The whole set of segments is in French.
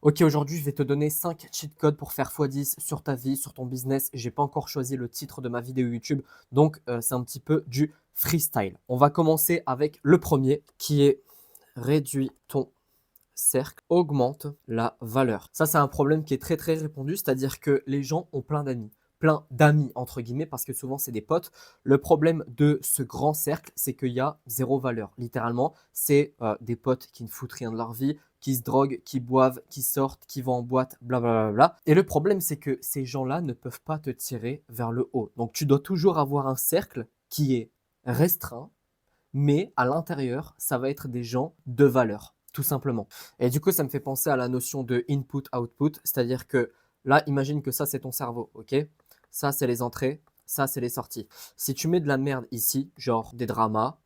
Ok, aujourd'hui, je vais te donner 5 cheat codes pour faire x10 sur ta vie, sur ton business. J'ai pas encore choisi le titre de ma vidéo YouTube, donc c'est un petit peu du freestyle. On va commencer avec le premier qui est réduis ton cercle, augmente la valeur. Ça, c'est un problème qui est très très répandu, c'est-à-dire que les gens ont plein d'amis entre guillemets, parce que souvent c'est des potes. Le problème de ce grand cercle, c'est qu'il y a zéro valeur. Littéralement, c'est des potes qui ne foutent rien de leur vie, qui se droguent, qui boivent, qui sortent, qui vont en boîte, blablabla. Et le problème, c'est que ces gens-là ne peuvent pas te tirer vers le haut. Donc tu dois toujours avoir un cercle qui est restreint, mais à l'intérieur, ça va être des gens de valeur, tout simplement. Et du coup, ça me fait penser à la notion de input-output, c'est-à-dire que là, imagine que ça, c'est ton cerveau, ok? Ça, c'est les entrées, ça, c'est les sorties. Si tu mets de la merde ici, genre des dramas,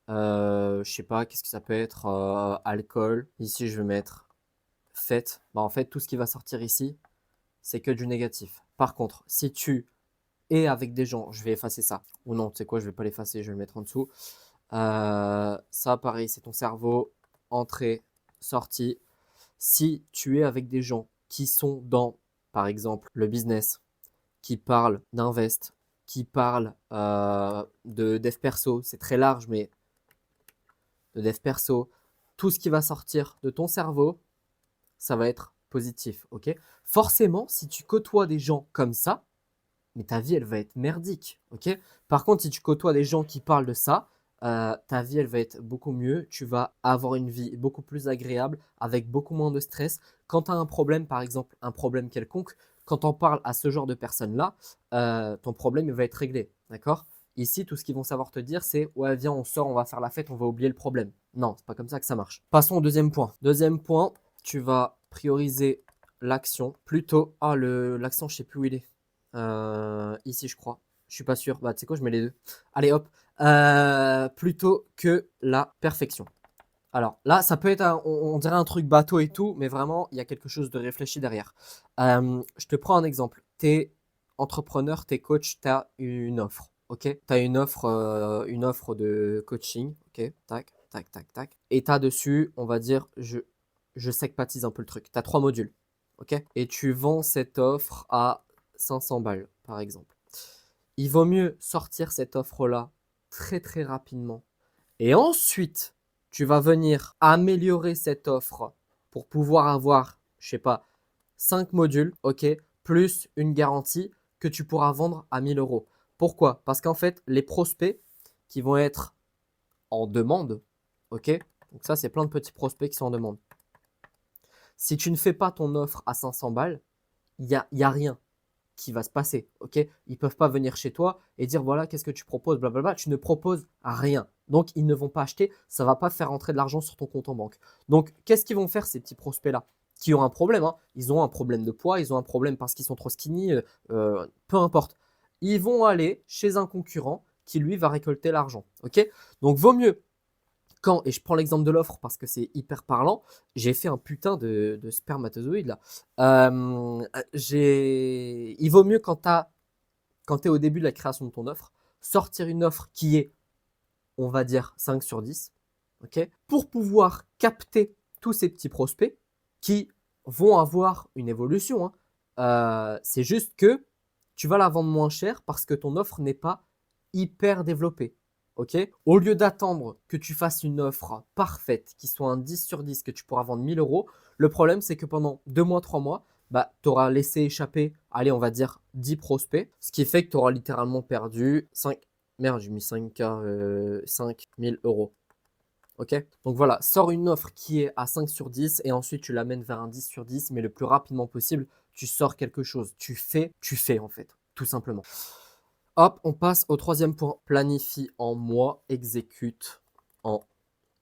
je sais pas, qu'est-ce que ça peut être, alcool, ici, je vais mettre fête, bah, en fait, tout ce qui va sortir ici, c'est que du négatif. Par contre, si tu es avec des gens, je vais effacer ça, ou non, tu sais quoi, je vais pas l'effacer, je vais le mettre en dessous. Ça, pareil, c'est ton cerveau, entrée, sortie. Si tu es avec des gens qui sont dans, par exemple, le business, qui parlent d'invest, qui parlent de dev perso, c'est très large, mais de dev perso, tout ce qui va sortir de ton cerveau, ça va être positif, ok? Forcément, si tu côtoies des gens comme ça, mais ta vie, elle va être merdique, ok? Par contre, si tu côtoies des gens qui parlent de ça, ta vie, elle va être beaucoup mieux. Tu vas avoir une vie beaucoup plus agréable, avec beaucoup moins de stress. Quand tu as un problème, par exemple, un problème quelconque, quand on parle à ce genre de personnes-là, ton problème, il va être réglé, d'accord? Ici, tout ce qu'ils vont savoir te dire, c'est ouais, viens, on sort, on va faire la fête, on va oublier le problème. Non, c'est pas comme ça que ça marche. Passons au deuxième point. Deuxième point, tu vas prioriser l'action plutôt. Ah, l'accent, je sais plus où il est. Ici, je crois. Je suis pas sûr. Bah, tu sais quoi, je mets les deux. Allez, hop. Plutôt que la perfection. Alors là, ça peut être, on dirait un truc bateau et tout, mais vraiment, il y a quelque chose de réfléchi derrière. Je te prends un exemple. Tu es entrepreneur, tu es coach, tu as une offre. Ok, tu as une offre de coaching. Ok, tac, tac, tac, tac. Et tu as dessus, on va dire, je segmatise un peu le truc. Tu as trois modules. Ok, et tu vends cette offre à 500 balles, par exemple. Il vaut mieux sortir cette offre-là très très rapidement. Et ensuite, tu vas venir améliorer cette offre pour pouvoir avoir, je sais pas, 5 modules, ok, plus une garantie que tu pourras vendre à 1000 euros. Pourquoi? Parce qu'en fait, les prospects qui vont être en demande, ok, donc ça, c'est plein de petits prospects qui sont en demande. Si tu ne fais pas ton offre à 500 balles, il y a rien qui va se passer. Ok, ils ne peuvent pas venir chez toi et dire voilà, qu'est-ce que tu proposes, blablabla. Tu ne proposes rien. Donc, ils ne vont pas acheter. Ça ne va pas faire rentrer de l'argent sur ton compte en banque. Donc, qu'est-ce qu'ils vont faire ces petits prospects-là qui ont un problème, hein. Ils ont un problème de poids, ils ont un problème parce qu'ils sont trop skinny, peu importe. Ils vont aller chez un concurrent qui lui va récolter l'argent. Ok, donc vaut mieux quand, et je prends l'exemple de l'offre parce que c'est hyper parlant, j'ai fait un putain de spermatozoïde là. Il vaut mieux quand tu es au début de la création de ton offre, sortir une offre qui est, on va dire, 5 sur 10, ok, pour pouvoir capter tous ces petits prospects qui vont avoir une évolution, hein. C'est juste que tu vas la vendre moins cher parce que ton offre n'est pas hyper développée. Ok, au lieu d'attendre que tu fasses une offre parfaite, qui soit un 10 sur 10, que tu pourras vendre 1000 euros, le problème c'est que pendant 2 mois, 3 mois, bah, tu auras laissé échapper, allez, on va dire 10 prospects, ce qui fait que tu auras littéralement perdu 5. Merde, j'ai mis 5K, 5000 euros. Ok, donc voilà, sors une offre qui est à 5 sur 10 et ensuite tu l'amènes vers un 10 sur 10, mais le plus rapidement possible, tu sors quelque chose. Tu fais en fait, tout simplement. Hop, on passe au troisième point. Planifie en mois, exécute en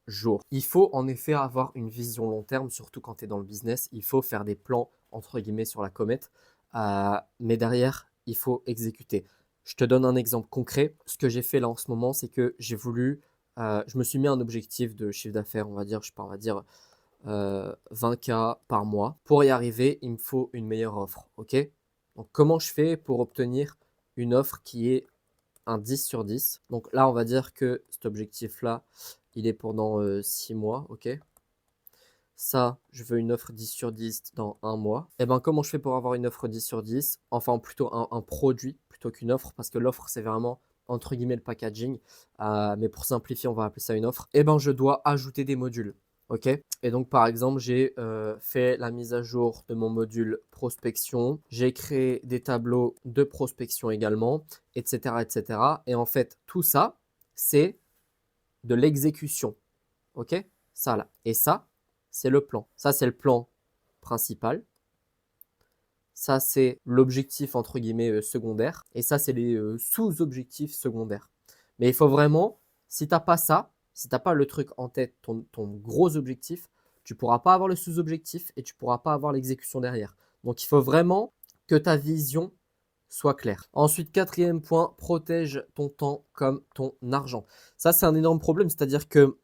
jours. Il faut en effet avoir une vision long terme, surtout quand tu es dans le business. Il faut faire des plans, entre guillemets, sur la comète. Mais derrière, il faut exécuter. Je te donne un exemple concret. Ce que j'ai fait là en ce moment, c'est que je me suis mis un objectif de chiffre d'affaires, on va dire, je sais pas, on va dire 20K par mois. Pour y arriver, il me faut une meilleure offre. Ok? Donc, comment je fais pour obtenir une offre qui est un 10 sur 10? Donc là, on va dire que cet objectif-là, il est pendant 6 mois. Ok? Ça, je veux une offre 10 sur 10 dans un mois. Et ben, comment je fais pour avoir une offre 10 sur 10? Enfin, plutôt un produit plutôt qu'une offre, parce que l'offre, c'est vraiment entre guillemets le packaging. Mais pour simplifier, on va appeler ça une offre. Et ben, je dois ajouter des modules. Ok. Et donc, par exemple, j'ai fait la mise à jour de mon module prospection. J'ai créé des tableaux de prospection également, etc., etc. Et en fait, tout ça, c'est de l'exécution. Ok? Ça là. Et ça, c'est le plan. Ça, c'est le plan principal. Ça, c'est l'objectif entre guillemets secondaire. Et ça, c'est les sous-objectifs secondaires. Mais il faut vraiment, si tu n'as pas ça, si tu n'as pas le truc en tête, ton gros objectif, tu ne pourras pas avoir le sous-objectif et tu ne pourras pas avoir l'exécution derrière. Donc, il faut vraiment que ta vision soit claire. Ensuite, quatrième point, protège ton temps comme ton argent. Ça, c'est un énorme problème. C'est-à-dire que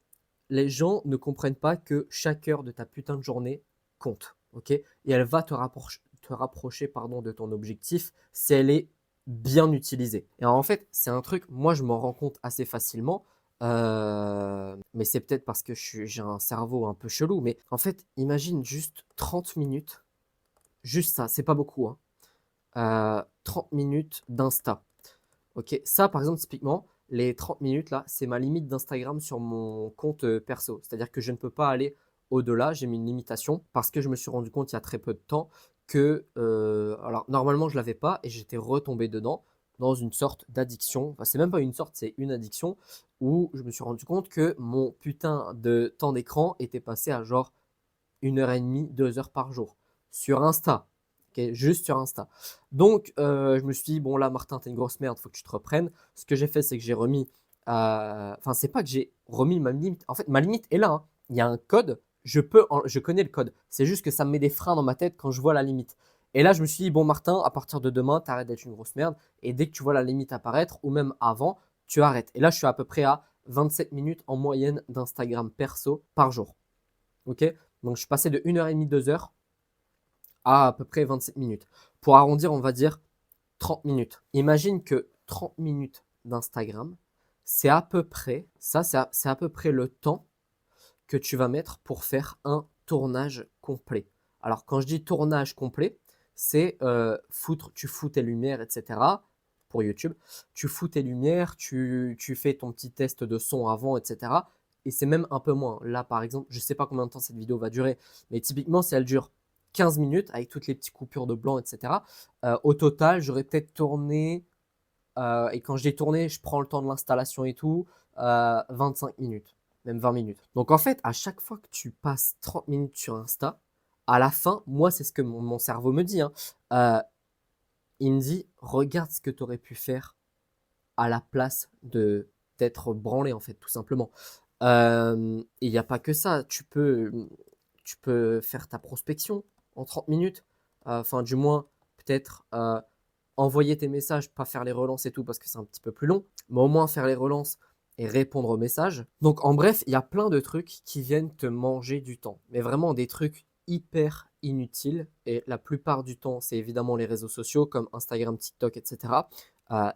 les gens ne comprennent pas que chaque heure de ta putain de journée compte, ok? Et elle va te rapprocher pardon, de ton objectif si elle est bien utilisée. Et en fait, c'est un truc, moi je m'en rends compte assez facilement, mais c'est peut-être parce que j'ai un cerveau un peu chelou, mais en fait, imagine juste 30 minutes, juste ça, c'est pas beaucoup, hein, 30 minutes d'Insta. Ok, ça par exemple, typiquement, les 30 minutes là, c'est ma limite d'Instagram sur mon compte perso. C'est-à-dire que je ne peux pas aller au-delà, j'ai mis une limitation parce que je me suis rendu compte il y a très peu de temps que, alors normalement je l'avais pas et j'étais retombé dedans dans une sorte d'addiction. Enfin, c'est même pas une sorte, c'est une addiction où je me suis rendu compte que mon putain de temps d'écran était passé à genre 1 heure et demie, 2 heures par jour sur Insta. Okay, juste sur Insta. Donc, je me suis dit, bon, là, Martin, t'es une grosse merde, faut que tu te reprennes. Ce que j'ai fait, c'est que j'ai remis. Enfin, c'est pas que j'ai remis ma limite. En fait, ma limite est là, hein. Il y a un code, je connais le code. C'est juste que ça me met des freins dans ma tête quand je vois la limite. Et là, je me suis dit, bon, Martin, à partir de demain, t'arrêtes d'être une grosse merde. Et dès que tu vois la limite apparaître, ou même avant, tu arrêtes. Et là, je suis à peu près à 27 minutes en moyenne d'Instagram perso par jour. Ok? Donc, je suis passé de 1 heure et demie, 2 heures à peu près 27 minutes. Pour arrondir, on va dire 30 minutes. Imagine que 30 minutes d'Instagram, c'est à peu près, c'est à peu près le temps que tu vas mettre pour faire un tournage complet. Alors, quand je dis tournage complet, c'est tu fous tes lumières, etc. Pour YouTube. Tu fous tes lumières, tu fais ton petit test de son avant, etc. Et c'est même un peu moins. Là, par exemple, je ne sais pas combien de temps cette vidéo va durer, mais typiquement, si elle dure 15 minutes avec toutes les petites coupures de blanc, etc. Au total, j'aurais peut-être tourné, et quand je dis tourné, je prends le temps de l'installation et tout, 25 minutes, même 20 minutes. Donc en fait, à chaque fois que tu passes 30 minutes sur Insta, à la fin, moi, c'est ce que mon cerveau me dit, hein, il me dit, regarde ce que tu aurais pu faire à la place de d'être branlé, en fait, tout simplement. Il n'y a pas que ça. Tu peux faire ta prospection en 30 minutes. Enfin, du moins, peut-être envoyer tes messages, pas faire les relances et tout, parce que c'est un petit peu plus long, mais au moins faire les relances et répondre aux messages. Donc, en bref, il y a plein de trucs qui viennent te manger du temps, mais vraiment des trucs hyper inutiles. Et la plupart du temps, c'est évidemment les réseaux sociaux comme Instagram, TikTok, etc.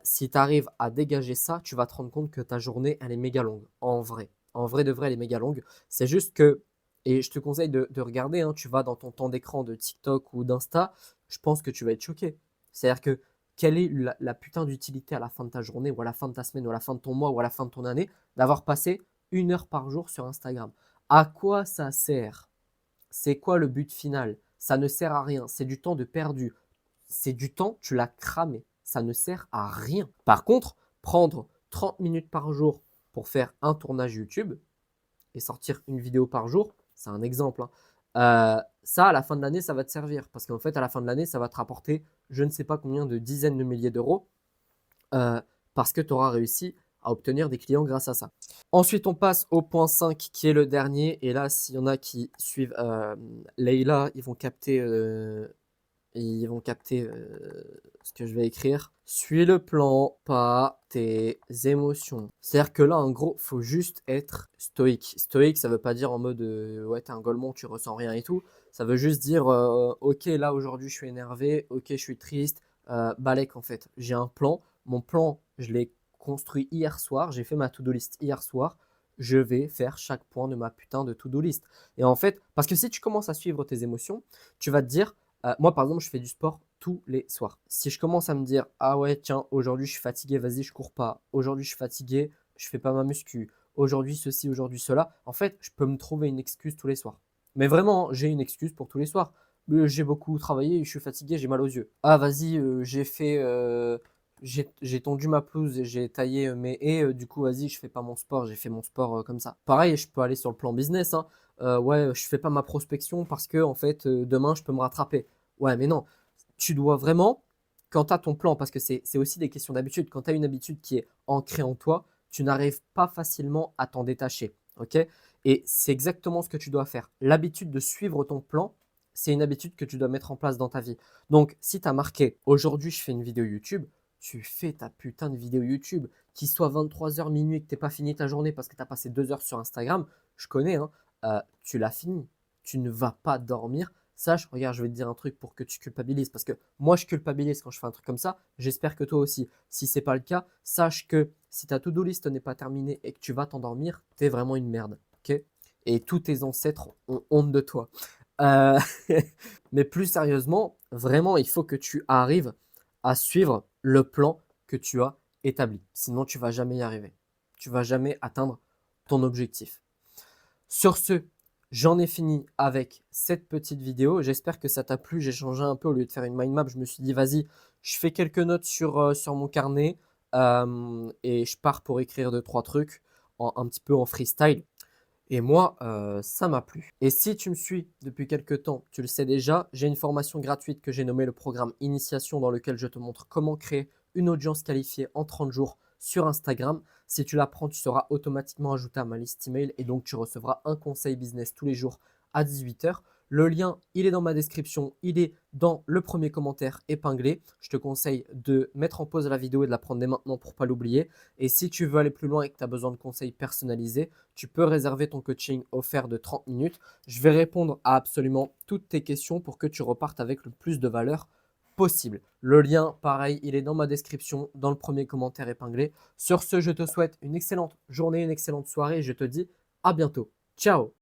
Si tu arrives à dégager ça, tu vas te rendre compte que ta journée, elle est méga longue. En vrai. En vrai de vrai, elle est méga longue. C'est juste que, et je te conseille de regarder, hein, tu vas dans ton temps d'écran de TikTok ou d'Insta, je pense que tu vas être choqué. C'est-à-dire que quelle est la putain d'utilité à la fin de ta journée ou à la fin de ta semaine ou à la fin de ton mois ou à la fin de ton année d'avoir passé 1 heure par jour sur Instagram? À quoi ça sert? C'est quoi le but final? Ça ne sert à rien. C'est du temps de perdu. C'est du temps, tu l'as cramé. Ça ne sert à rien. Par contre, prendre 30 minutes par jour pour faire un tournage YouTube et sortir une vidéo par jour, c'est un exemple, hein. Ça, à la fin de l'année, ça va te servir. Parce qu'en fait, à la fin de l'année, ça va te rapporter je ne sais pas combien de dizaines de milliers d'euros parce que tu auras réussi à obtenir des clients grâce à ça. Ensuite, on passe au point 5 qui est le dernier. Et là, s'il y en a qui suivent Leïla, ils vont capter ce que je vais écrire. Suis le plan, pas tes émotions. C'est-à-dire que là, en gros, faut juste être stoïque. Stoïque, ça veut pas dire en mode ouais, t'es un golemon, tu ressens rien et tout. Ça veut juste dire ok, là aujourd'hui, je suis énervé, ok, je suis triste. Balek, en fait, j'ai un plan. Mon plan, je l'ai construit hier soir. J'ai fait ma to-do list hier soir. je vais faire chaque point de ma putain de to-do list. Et en fait, parce que si tu commences à suivre tes émotions, tu vas te dire, moi par exemple, je fais du sport tous les soirs. Si je commence à me dire, ah ouais, tiens, aujourd'hui je suis fatigué, vas-y, je cours pas. Aujourd'hui je suis fatigué, je fais pas ma muscu. Aujourd'hui ceci, aujourd'hui cela. En fait, je peux me trouver une excuse tous les soirs. Mais vraiment, j'ai une excuse pour tous les soirs. J'ai beaucoup travaillé, je suis fatigué, j'ai mal aux yeux. Ah vas-y, j'ai tondu ma pelouse et j'ai taillé mes haies, du coup vas-y, je fais pas mon sport, j'ai fait mon sport comme ça. Pareil, je peux aller sur le plan business, hein. Ouais, je fais pas ma prospection parce que en fait, demain, je peux me rattraper. Ouais, mais non, tu dois vraiment, quand tu as ton plan, parce que c'est aussi des questions d'habitude, quand tu as une habitude qui est ancrée en toi, tu n'arrives pas facilement à t'en détacher. Ok? Et c'est exactement ce que tu dois faire. L'habitude de suivre ton plan, c'est une habitude que tu dois mettre en place dans ta vie. Donc, si tu as marqué aujourd'hui, je fais une vidéo YouTube, tu fais ta putain de vidéo YouTube. Qu'il soit 23h, minuit, que tu n'aies pas fini ta journée parce que tu as passé 2 heures sur Instagram, je connais, hein, tu l'as fini. Tu ne vas pas dormir. Sache, regarde, je vais te dire un truc pour que tu culpabilises. Parce que moi, je culpabilise quand je fais un truc comme ça. J'espère que toi aussi. Si ce n'est pas le cas, sache que si ta to-do list n'est pas terminée et que tu vas t'endormir, tu es vraiment une merde. Ok? Et tous tes ancêtres ont honte de toi. Euh, Mais plus sérieusement, vraiment, il faut que tu arrives à suivre le plan que tu as établi. Sinon, tu vas jamais y arriver. Tu vas jamais atteindre ton objectif. Sur ce, j'en ai fini avec cette petite vidéo. J'espère que ça t'a plu. J'ai changé un peu au lieu de faire une mind map. Je me suis dit, vas-y, je fais quelques notes sur mon carnet et je pars pour écrire 2-3 trucs un petit peu en freestyle. Et moi, ça m'a plu. Et si tu me suis depuis quelques temps, tu le sais déjà, j'ai une formation gratuite que j'ai nommée le programme Initiation dans lequel je te montre comment créer une audience qualifiée en 30 jours sur Instagram. Si tu l'apprends, tu seras automatiquement ajouté à ma liste email et donc tu recevras un conseil business tous les jours à 18 h. Le lien, il est dans ma description, il est dans le premier commentaire épinglé. Je te conseille de mettre en pause la vidéo et de la prendre dès maintenant pour ne pas l'oublier. Et si tu veux aller plus loin et que tu as besoin de conseils personnalisés, tu peux réserver ton coaching offert de 30 minutes. Je vais répondre à absolument toutes tes questions pour que tu repartes avec le plus de valeur possible. Le lien, pareil, il est dans ma description, dans le premier commentaire épinglé. Sur ce, je te souhaite une excellente journée, une excellente soirée et je te dis à bientôt. Ciao!